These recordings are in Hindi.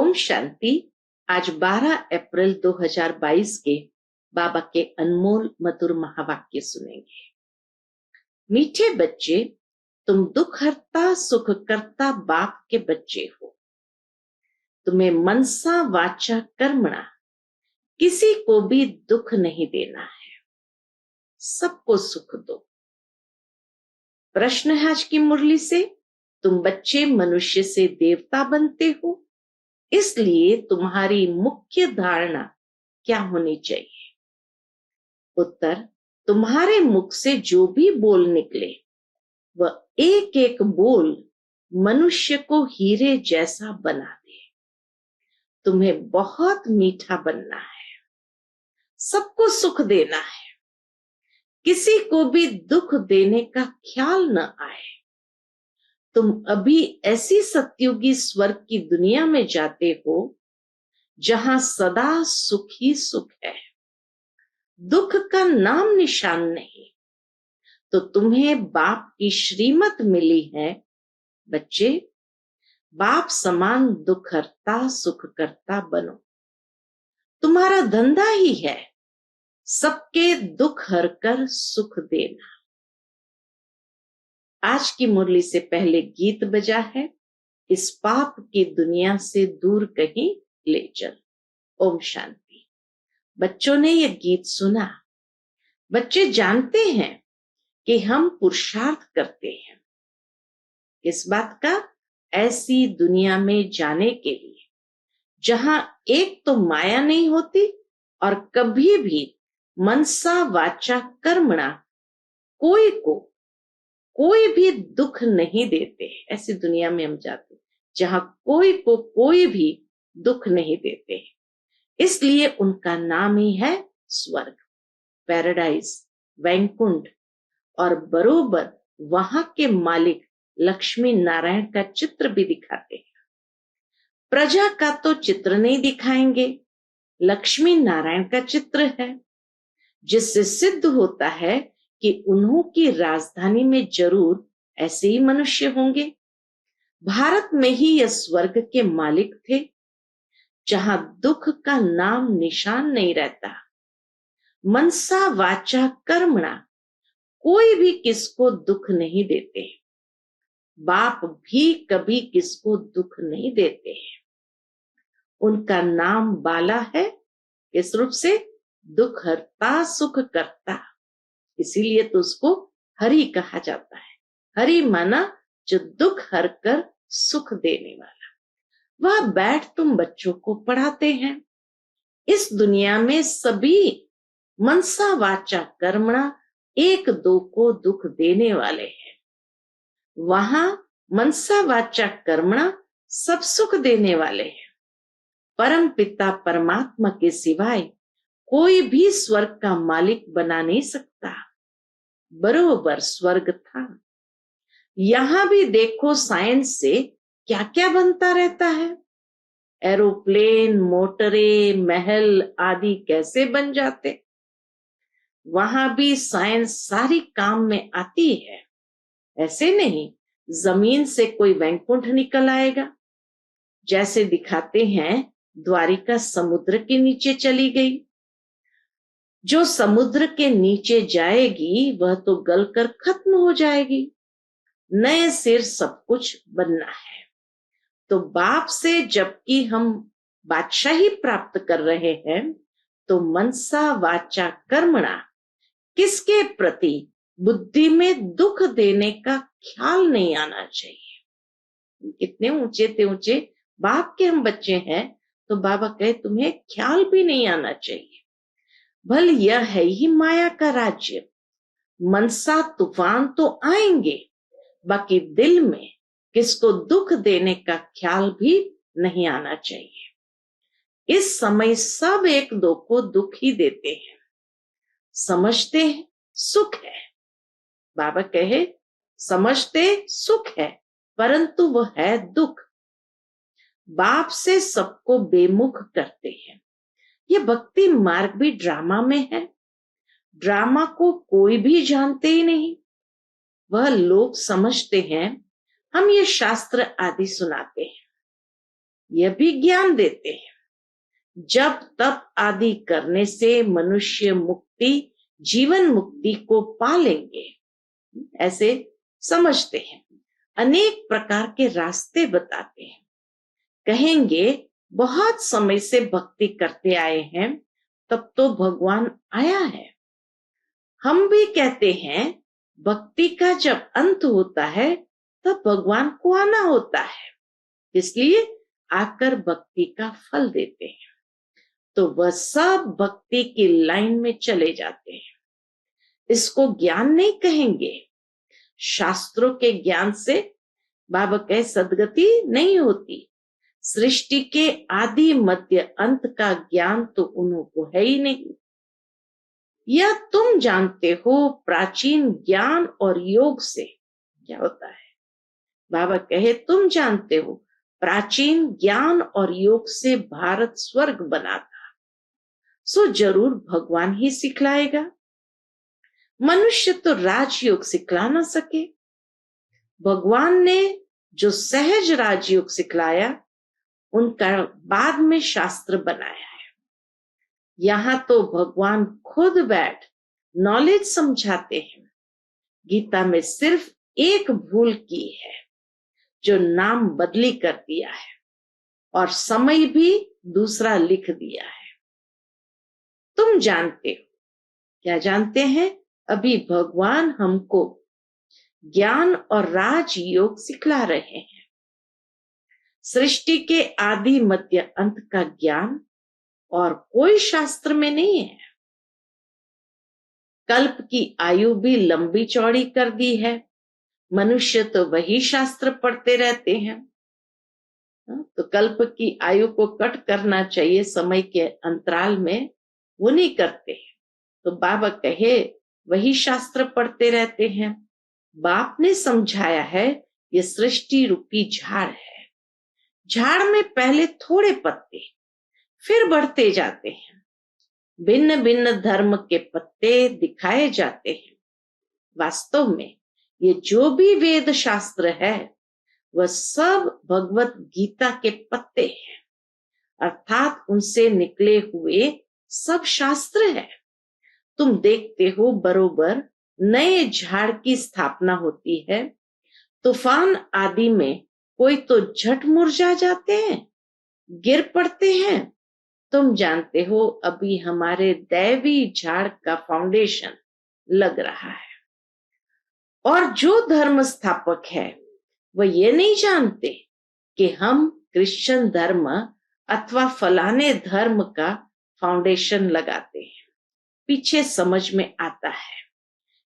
ओम शांति। आज 12 अप्रैल 2022 के बाबा के अनमोल मधुर महावाक्य सुनेंगे। मीठे बच्चे, तुम दुख हरता सुख करता बाप के बच्चे हो। तुम्हें मनसा वाचा कर्मणा किसी को भी दुख नहीं देना है, सबको सुख दो। प्रश्न है आज की मुरली से, तुम बच्चे मनुष्य से देवता बनते हो, इसलिए तुम्हारी मुख्य धारणा क्या होनी चाहिए? उत्तर, तुम्हारे मुख से जो भी बोल निकले वह एक एक बोल मनुष्य को हीरे जैसा बना दे। तुम्हें बहुत मीठा बनना है, सबको सुख देना है, किसी को भी दुख देने का ख्याल न आए। तुम अभी ऐसी सतयुगी स्वर्ग की दुनिया में जाते हो जहां सदा सुख ही सुख है, दुख का नाम निशान नहीं। तो तुम्हें बाप की श्रीमत मिली है, बच्चे बाप समान दुख हरता सुख करता बनो। तुम्हारा धंधा ही है सबके दुख हरकर सुख देना। आज की मुरली से पहले गीत बजा है, इस पाप की दुनिया से दूर कहीं ले चल। ओम शांति। बच्चों ने यह गीत सुना। बच्चे जानते हैं कि हम पुरुषार्थ करते हैं इस बात का, ऐसी दुनिया में जाने के लिए जहां एक तो माया नहीं होती और कभी भी मनसा वाचा कर्मणा कोई भी दुख नहीं देते। ऐसी दुनिया में हम जाते जहां कोई को कोई भी दुख नहीं देते, इसलिए उनका नाम ही है स्वर्ग, पैराडाइज, वैकुंठ। और बरोबर वहां के मालिक लक्ष्मी नारायण का चित्र भी दिखाते हैं। प्रजा का तो चित्र नहीं दिखाएंगे, लक्ष्मी नारायण का चित्र है, जिससे सिद्ध होता है कि उन्हों की राजधानी में जरूर ऐसे ही मनुष्य होंगे। भारत में ही यह स्वर्ग के मालिक थे, जहां दुख का नाम निशान नहीं रहता। मनसा वाचा कर्मणा कोई भी किसको दुख नहीं देते, बाप भी कभी किसको दुख नहीं देते हैं। उनका नाम बाला है, किस रूप से? दुख हरता सुख करता, इसीलिए तो उसको हरि कहा जाता है। हरि माना जो दुख हर कर सुख देने वाला। वह बैठ तुम बच्चों को पढ़ाते हैं। इस दुनिया में सभी मनसा वाचा कर्मणा एक दो को दुख देने वाले हैं, वहां मनसा वाचा कर्मणा सब सुख देने वाले हैं। परम पिता परमात्मा के सिवाय कोई भी स्वर्ग का मालिक बना नहीं सकता। बरोबर स्वर्ग था। यहां भी देखो साइंस से क्या क्या बनता रहता है। एरोप्लेन, मोटरे, महल आदि कैसे बन जाते, वहां भी साइंस सारी काम में आती है। ऐसे नहीं जमीन से कोई वैकुंठ निकल आएगा। जैसे दिखाते हैं द्वारिका समुद्र के नीचे चली गई, जो समुद्र के नीचे जाएगी वह तो गलकर खत्म हो जाएगी। नए सिर सब कुछ बनना है। तो बाप से जबकि हम बादशाही प्राप्त कर रहे हैं, तो मनसा वाचा कर्मणा किसके प्रति बुद्धि में दुख देने का ख्याल नहीं आना चाहिए। कितने ऊंचे थे ऊंचे बाप के हम बच्चे हैं, तो बाबा कहे तुम्हें ख्याल भी नहीं आना चाहिए। भल यह है ही माया का राज्य, मनसा तूफान तो आएंगे, बाकी दिल में किसको दुख देने का ख्याल भी नहीं आना चाहिए। इस समय सब एक दो को दुख ही देते हैं, समझते हैं सुख है। बाबा कहे समझते सुख है, परंतु वह है दुख। बाप से सबको बेमुख करते हैं। यह भक्ति मार्ग भी ड्रामा में है। ड्रामा को कोई भी जानते ही नहीं, वह लोग समझते हैं हम ये शास्त्र आदि सुनाते हैं। यह भी ज्ञान देते हैं। जब तप आदि करने से मनुष्य मुक्ति, जीवन मुक्ति को पा लेंगे, ऐसे समझते हैं। अनेक प्रकार के रास्ते बताते हैं। कहेंगे बहुत समय से भक्ति करते आए हैं, तब तो भगवान आया है। हम भी कहते हैं भक्ति का जब अंत होता है तब भगवान को आना होता है, इसलिए आकर भक्ति का फल देते हैं। तो वह सब भक्ति की लाइन में चले जाते हैं। इसको ज्ञान नहीं कहेंगे। शास्त्रों के ज्ञान से बाबा कहे सदगति नहीं होती। सृष्टि के आदि मध्य अंत का ज्ञान तो उन्हों को है ही नहीं। यह तुम जानते हो प्राचीन ज्ञान और योग से क्या होता है। बाबा कहे तुम जानते हो प्राचीन ज्ञान और योग से भारत स्वर्ग बना था, सो जरूर भगवान ही सिखलाएगा। मनुष्य तो राजयोग सिखला ना सके। भगवान ने जो सहज राजयोग सिखलाया उनका बाद में शास्त्र बनाया है। यहाँ तो भगवान खुद बैठ नॉलेज समझाते हैं। गीता में सिर्फ एक भूल की है, जो नाम बदली कर दिया है और समय भी दूसरा लिख दिया है। तुम जानते हो, क्या जानते हैं? अभी भगवान हमको ज्ञान और राजयोग सिखला रहे हैं। सृष्टि के आदि मध्य अंत का ज्ञान और कोई शास्त्र में नहीं है। कल्प की आयु भी लंबी चौड़ी कर दी है। मनुष्य तो वही शास्त्र पढ़ते रहते हैं। तो कल्प की आयु को कट करना चाहिए समय के अंतराल में, वो नहीं करते हैं। तो बाबा कहे वही शास्त्र पढ़ते रहते हैं। बाप ने समझाया है ये सृष्टि रूपी झाड़ है। झाड़ में पहले थोड़े पत्ते, फिर बढ़ते जाते हैं। भिन्न भिन्न धर्म के पत्ते दिखाए जाते हैं। वास्तव में ये जो भी वेद शास्त्र है वह सब भगवत गीता के पत्ते हैं, अर्थात उनसे निकले हुए सब शास्त्र है। तुम देखते हो बरोबर नए झाड़ की स्थापना होती है। तूफान आदि में कोई तो झट मुरझा जाते हैं, गिर पड़ते हैं। तुम जानते हो अभी हमारे दैवी झाड़ का फाउंडेशन लग रहा है। और जो धर्म स्थापक है वह ये नहीं जानते कि हम क्रिश्चियन धर्म अथवा फलाने धर्म का फाउंडेशन लगाते हैं। पीछे समझ में आता है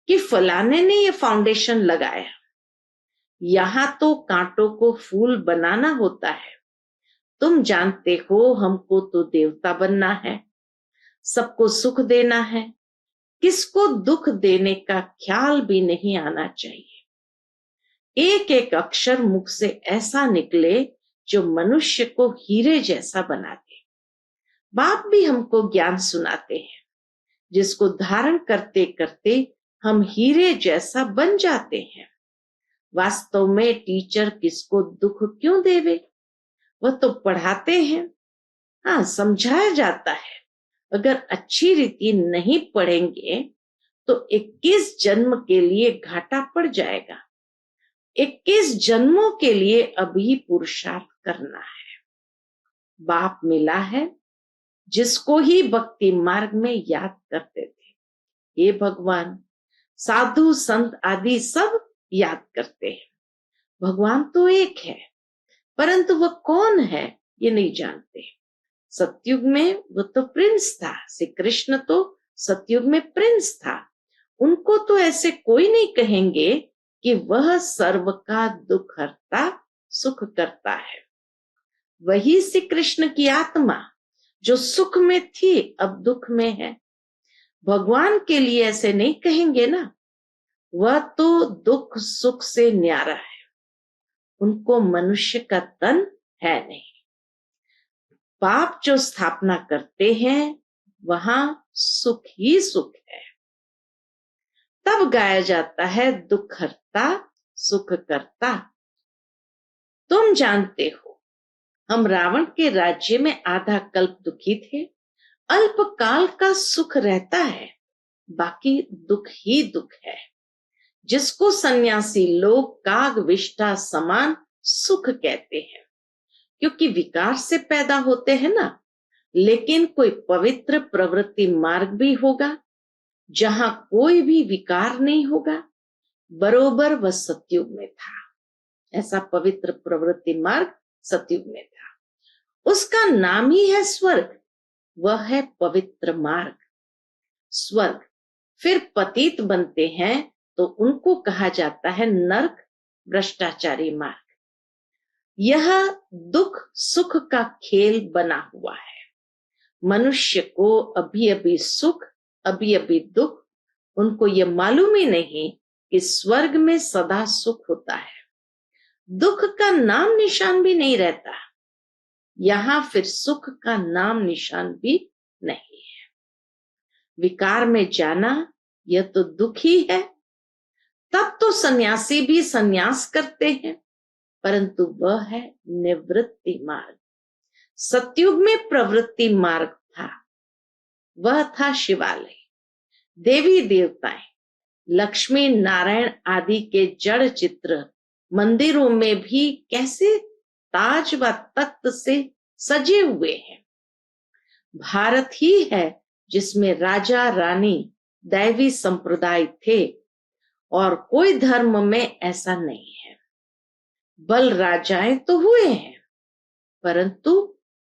कि फलाने ने ये फाउंडेशन लगाया। यहां तो कांटों को फूल बनाना होता है। तुम जानते हो हमको तो देवता बनना है, सबको सुख देना है। किसको दुख देने का ख्याल भी नहीं आना चाहिए। एक एक अक्षर मुख से ऐसा निकले जो मनुष्य को हीरे जैसा बना दे। बाप भी हमको ज्ञान सुनाते हैं, जिसको धारण करते करते हम हीरे जैसा बन जाते हैं। वास्तव में टीचर किसको दुख क्यों देवे? वह तो पढ़ाते हैं। हाँ, समझाया जाता है। अगर अच्छी रीति नहीं पढ़ेंगे तो 21 जन्म के लिए घाटा पड़ जाएगा। 21 जन्मों के लिए अभी पुरुषार्थ करना है। बाप मिला है जिसको ही भक्ति मार्ग में याद करते थे। ये भगवान, साधु संत आदि सब याद करते हैं। भगवान तो एक है, परंतु वह कौन है ये नहीं जानते। सतयुग में वो तो प्रिंस था। श्री कृष्ण तो सतयुग में प्रिंस था। उनको तो ऐसे कोई नहीं कहेंगे कि वह सर्व का दुख हरता सुख करता है। वही श्री कृष्ण की आत्मा जो सुख में थी अब दुख में है। भगवान के लिए ऐसे नहीं कहेंगे ना। वह तो दुख सुख से न्यारा है। उनको मनुष्य का तन है नहीं। बाप जो स्थापना करते हैं वहां सुख ही सुख है। तब गाया जाता है दुख हरता सुख करता। तुम जानते हो हम रावण के राज्य में आधा कल्प दुखी थे। अल्पकाल का सुख रहता है, बाकी दुख ही दुख है, जिसको सन्यासी लोग काग विष्ठा समान सुख कहते हैं। क्योंकि विकार से पैदा होते हैं ना, लेकिन कोई पवित्र प्रवृत्ति मार्ग भी होगा जहां कोई भी विकार नहीं होगा। बरोबर वह सतयुग में था। ऐसा पवित्र प्रवृत्ति मार्ग सतयुग में था। उसका नाम ही है स्वर्ग। वह है पवित्र मार्ग, स्वर्ग। फिर पतित बनते हैं तो उनको कहा जाता है नरक, भ्रष्टाचारी मार्ग। यह दुख सुख का खेल बना हुआ है। मनुष्य को अभी अभी सुख, अभी अभी दुख। उनको ये मालूम ही नहीं कि स्वर्ग में सदा सुख होता है, दुख का नाम निशान भी नहीं रहता। यहां फिर सुख का नाम निशान भी नहीं है। विकार में जाना यह तो दुख ही है। तब तो सन्यासी भी सन्यास करते हैं, परंतु वह है निवृत्ति मार्ग। सतयुग में प्रवृत्ति मार्ग था, वह था शिवालय। देवी देवताएं, लक्ष्मी नारायण आदि के जड़ चित्र मंदिरों में भी कैसे ताज व तख्त से सजे हुए हैं। भारत ही है जिसमें राजा रानी दैवी संप्रदाय थे, और कोई धर्म में ऐसा नहीं है। बल राजाएं तो हुए हैं, परंतु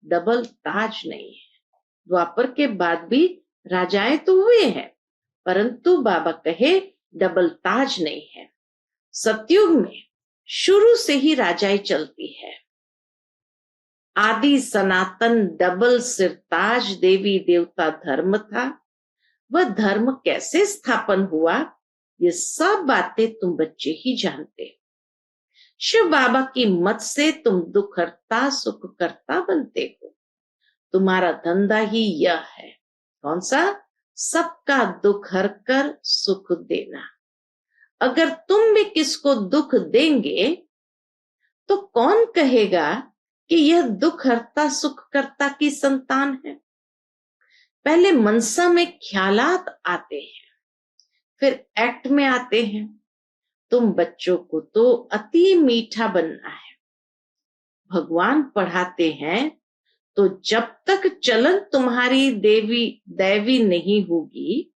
डबल ताज नहीं है। द्वापर के बाद भी राजाएं तो हुए हैं, परंतु बाबा कहे डबल ताज नहीं है। सतयुग में शुरू से ही राजाएं चलती है। आदि सनातन डबल सिरताज देवी देवता धर्म था। वह धर्म कैसे स्थापन हुआ, ये सब बातें तुम बच्चे ही जानते हो। शिव बाबा की मत से तुम दुख हरता सुख करता बनते हो। तुम्हारा धंधा ही यह है। कौन सा? सबका दुख हर कर सुख देना। अगर तुम भी किसको दुख देंगे तो कौन कहेगा कि यह दुख हरता सुख करता की संतान है? पहले मनसा में ख्यालात आते हैं, फिर एक्ट में आते हैं। तुम बच्चों को तो अति मीठा बनना है। भगवान पढ़ाते हैं तो जब तक चलन तुम्हारी दैवी नहीं होगी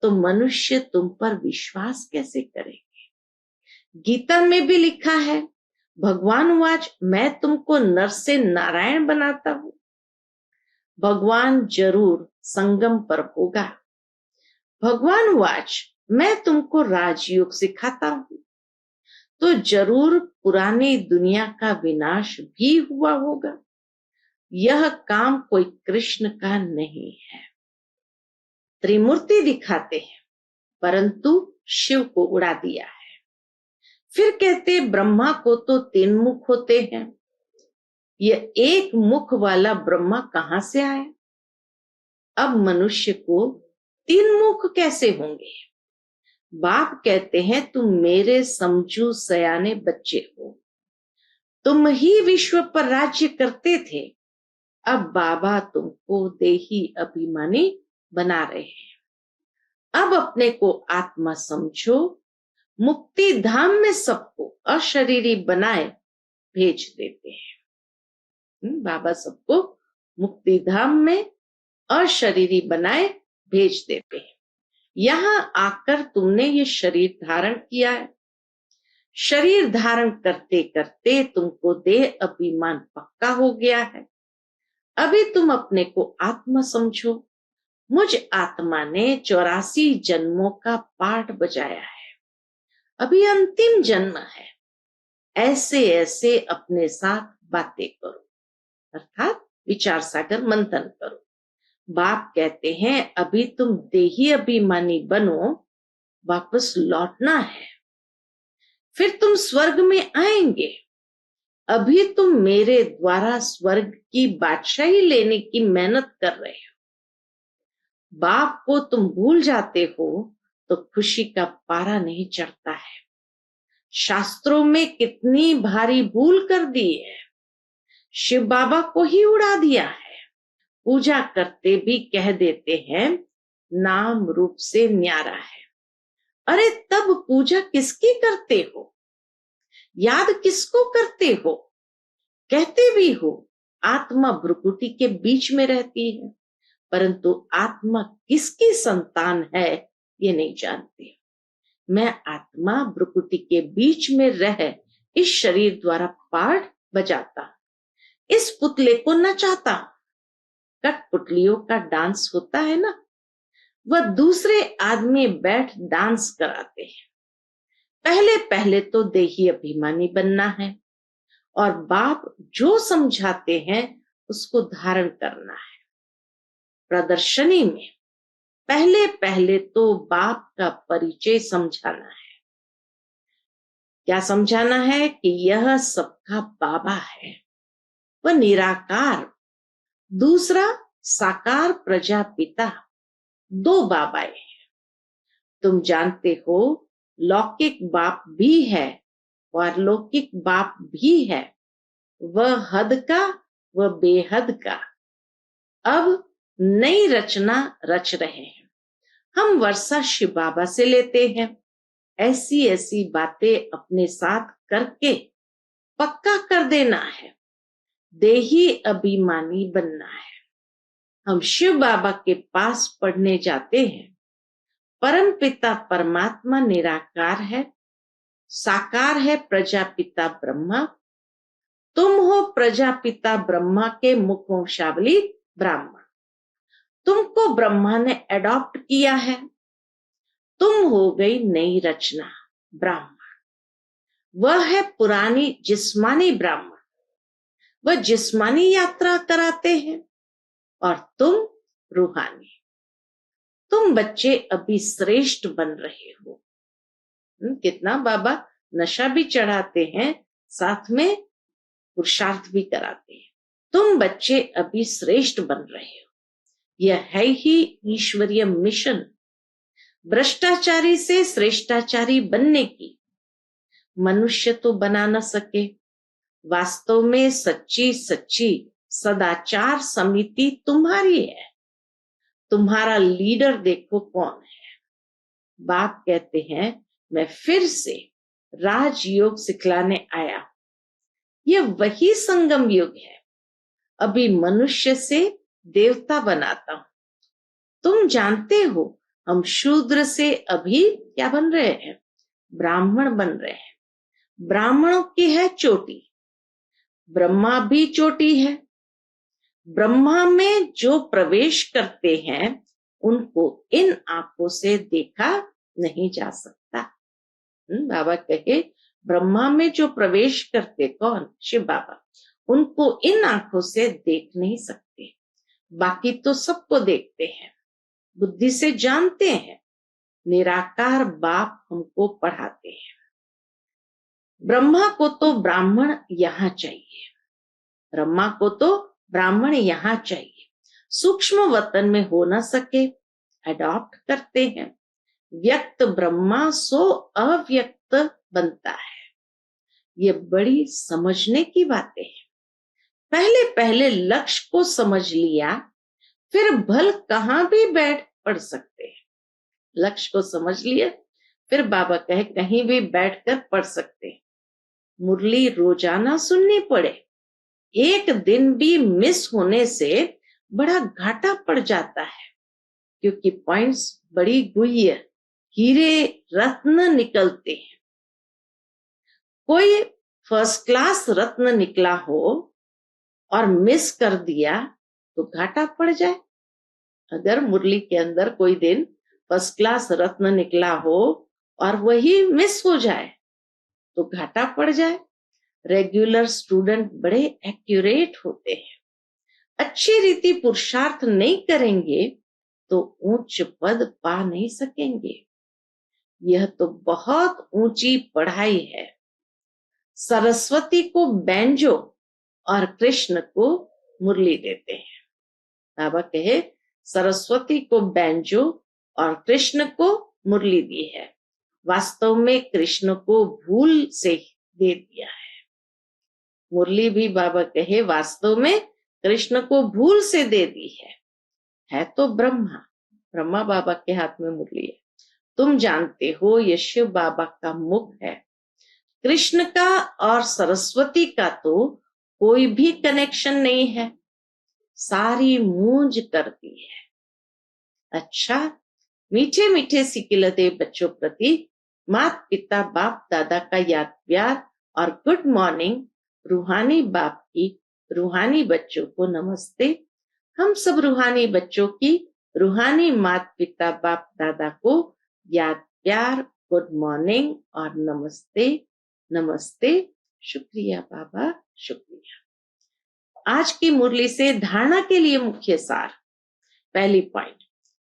तो मनुष्य तुम पर विश्वास कैसे करेंगे? गीता में भी लिखा है, भगवान वाच मैं तुमको नर से नारायण बनाता हूं। भगवान जरूर संगम पर होगा। भगवान वाच मैं तुमको राजयोग सिखाता हूं, तो जरूर पुरानी दुनिया का विनाश भी हुआ होगा। यह काम कोई कृष्ण का नहीं है। त्रिमूर्ति दिखाते हैं, परंतु शिव को उड़ा दिया है। फिर कहते ब्रह्मा को तो 3 मुख होते हैं। यह एक मुख वाला ब्रह्मा कहां से आया? अब मनुष्य को 3 मुख कैसे होंगे? बाप कहते हैं तुम मेरे समझू सयाने बच्चे हो। तुम ही विश्व पर राज्य करते थे, अब बाबा तुमको देही अभिमानी बना रहे हैं। अब अपने को आत्मा समझो। मुक्ति धाम में सबको अशरीरी बनाए भेज देते हैं। बाबा सबको मुक्ति धाम में अशरीरी बनाए भेज देते हैं। यहां आकर तुमने ये शरीर धारण किया है। शरीर धारण करते करते तुमको देह अभिमान पक्का हो गया है। अभी तुम अपने को आत्मा समझो। मुझ आत्मा ने 84 जन्मों का पाठ बजाया है। अभी अंतिम जन्म है। ऐसे ऐसे अपने साथ बातें करो, अर्थात विचार सागर मंथन करो। बाप कहते हैं अभी तुम देही अभिमानी बनो, वापस लौटना है, फिर तुम स्वर्ग में आएंगे। अभी तुम मेरे द्वारा स्वर्ग की बादशाही लेने की मेहनत कर रहे हो। बाप को तुम भूल जाते हो तो खुशी का पारा नहीं चढ़ता है। शास्त्रों में कितनी भारी भूल कर दी है। शिव बाबा को ही उड़ा दिया है। पूजा करते भी कह देते हैं नाम रूप से न्यारा है। अरे तब पूजा किसकी करते हो, याद किसको करते हो? कहते भी हो आत्मा भ्रुकुटी के बीच में रहती है, परंतु आत्मा किसकी संतान है ये नहीं जानते। मैं आत्मा भ्रुकुटी के बीच में रह इस शरीर द्वारा पाठ बजाता, इस पुतले को नचाता। कठपुतलियों का डांस होता है ना, वह दूसरे आदमी बैठ डांस कराते हैं। पहले पहले तो देही अभिमानी बनना है और बाप जो समझाते हैं उसको धारण करना है। प्रदर्शनी में पहले पहले तो बाप का परिचय समझाना है। क्या समझाना है? कि यह सबका बाबा है, वह निराकार। दूसरा साकार प्रजापिता, दो बाबाएं हैं। तुम जानते हो लौकिक बाप भी है और लौकिक बाप भी है, वह हद का वह बेहद का। अब नई रचना रच रहे हैं। हम वर्षा शिव बाबा से लेते हैं। ऐसी ऐसी बातें अपने साथ करके पक्का कर देना है, देही अभिमानी बनना है। हम शिव बाबा के पास पढ़ने जाते हैं। परम पिता परमात्मा निराकार है, साकार है प्रजापिता ब्रह्मा। तुम हो प्रजापिता ब्रह्मा के मुखवंशावली ब्राह्मण। तुमको ब्रह्मा ने अडॉप्ट किया है, तुम हो गई नई रचना ब्राह्मण। वह है पुरानी जिस्मानी ब्राह्मण, वह जिस्मानी यात्रा कराते हैं और तुम रूहानी। तुम बच्चे अभी श्रेष्ठ बन रहे हो। कितना बाबा नशा भी चढ़ाते हैं, साथ में पुरुषार्थ भी कराते हैं। तुम बच्चे अभी श्रेष्ठ बन रहे हो। यह है ही ईश्वरीय मिशन, भ्रष्टाचारी से श्रेष्ठाचारी बनने की। मनुष्य तो बना न सके, वास्तव में सच्ची सच्ची सदाचार समिति तुम्हारी है। तुम्हारा लीडर देखो कौन है। बाप कहते हैं मैं फिर से राजयोग सिखलाने आया। यह वही संगम युग है। अभी मनुष्य से देवता बनाता हूं। तुम जानते हो हम शूद्र से अभी क्या बन रहे हैं? ब्राह्मण बन रहे हैं। ब्राह्मणों की है चोटी, ब्रह्मा भी चोटी है। ब्रह्मा में जो प्रवेश करते हैं उनको इन आंखों से देखा नहीं जा सकता। बाबा कहे ब्रह्मा में जो प्रवेश करते कौन? शिव बाबा। उनको इन आंखों से देख नहीं सकते, बाकी तो सबको देखते हैं, बुद्धि से जानते हैं। निराकार बाप हमको पढ़ाते हैं। ब्रह्मा को तो ब्राह्मण यहाँ चाहिए, ब्रह्मा को तो ब्राह्मण यहाँ चाहिए। सूक्ष्म वतन में हो न सके, अडॉप्ट करते हैं। व्यक्त ब्रह्मा सो अव्यक्त बनता है। ये बड़ी समझने की बातें हैं। पहले पहले लक्ष्य को समझ लिया, फिर भल कहाँ भी बैठ पढ़ सकते हैं। लक्ष्य को समझ लिया, फिर बाबा कहे कहीं भी बैठकर पढ़ सकते हैं। मुरली रोजाना सुननी पड़े, एक दिन भी मिस होने से बड़ा घाटा पड़ जाता है, क्योंकि पॉइंट्स बड़ी गुह्य हीरे रत्न निकलते हैं। कोई फर्स्ट क्लास रत्न निकला हो और मिस कर दिया तो घाटा पड़ जाए। अगर मुरली के अंदर कोई दिन फर्स्ट क्लास रत्न निकला हो और वही मिस हो जाए तो घाटा पड़ जाए। रेगुलर स्टूडेंट बड़े एक्यूरेट होते हैं। अच्छी रीति पुरुषार्थ नहीं करेंगे तो उच्च पद पा नहीं सकेंगे। यह तो बहुत ऊंची पढ़ाई है। सरस्वती को बैंजो और कृष्ण को मुरली देते हैं। बाबा कहे सरस्वती को बैंजो और कृष्ण को मुरली दी है। वास्तव में कृष्ण को भूल से दे दिया है। मुरली भी बाबा कहे वास्तव में कृष्ण को भूल से दे दी है तो ब्रह्मा बाबा के हाथ में मुरली है। तुम जानते हो ये शिव बाबा का मुख है। कृष्ण का और सरस्वती का तो कोई भी कनेक्शन नहीं है, सारी मूंज कर दी है। अच्छा, मीठे मीठे सिकिलते बच्चों प्रति माता पिता बाप दादा का याद प्यार और गुड मॉर्निंग। रूहानी बाप की रूहानी बच्चों को नमस्ते। हम सब रूहानी बच्चों की रूहानी माता पिता बाप दादा को याद प्यार, गुड मॉर्निंग और नमस्ते नमस्ते। शुक्रिया बाबा, शुक्रिया। आज की मुरली से धारणा के लिए मुख्य सार। पहली पॉइंट,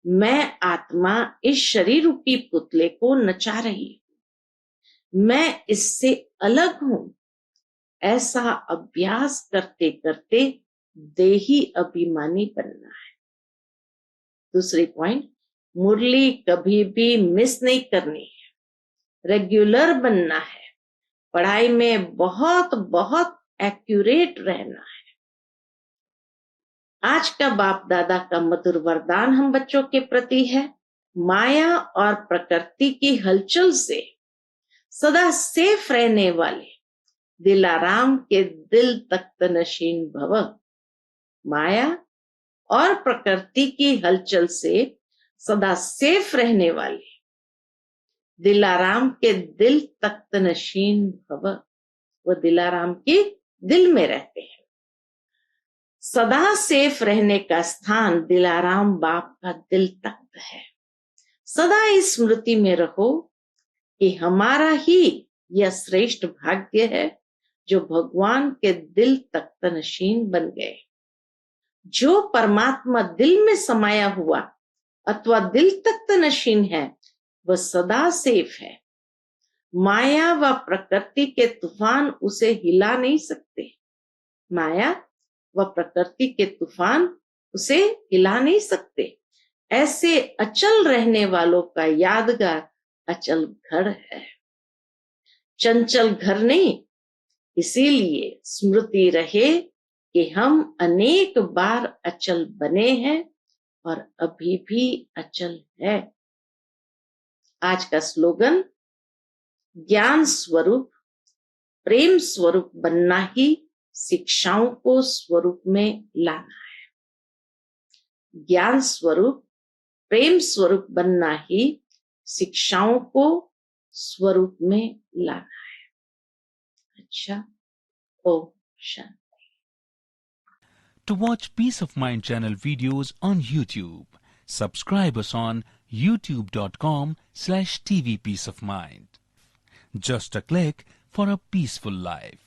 मैं आत्मा इस शरीर रूपी पुतले को नचा रही हूं, मैं इससे अलग हूं। ऐसा अभ्यास करते करते देही अभिमानी बनना है। दूसरी पॉइंट, मुरली कभी भी मिस नहीं करनी है, रेगुलर बनना है, पढ़ाई में बहुत बहुत एक्यूरेट रहना है। आज का बाप दादा का मधुर वरदान हम बच्चों के प्रति है, माया और प्रकृति की हलचल से सदा सेफ रहने वाले दिलाराम के दिल तख्त नशीन भव। माया और प्रकृति की हलचल से सदा सेफ रहने वाले दिलाराम के दिल तख्त नशीन भव। वो दिलाराम के दिल में रहते हैं। सदा सेफ रहने का स्थान दिलाराम बाप का दिल तख्त है। सदा इस स्मृति में रहो कि हमारा ही यह श्रेष्ठ भाग्य है जो भगवान के दिल तख्त नशीन बन गए। जो परमात्मा दिल में समाया हुआ अथवा दिल तख्त नशीन है वह सदा सेफ है। माया व प्रकृति के तूफान उसे हिला नहीं सकते। माया व प्रकृति के तूफान उसे हिला नहीं सकते। ऐसे अचल रहने वालों का यादगार अचल घर है, चंचल घर नहीं। इसीलिए स्मृति रहे कि हम अनेक बार अचल बने हैं और अभी भी अचल है। आज का स्लोगन, ज्ञान स्वरूप प्रेम स्वरूप बनना ही शिक्षाओं को स्वरूप में लाना है। ज्ञान स्वरूप प्रेम स्वरूप बनना ही शिक्षाओं को स्वरूप में लाना है। अच्छा, Om Shanti. To watch Peace of Mind channel videos on YouTube, subscribe us on youtube.com/tvpeaceofmind. Just a click for a peaceful life.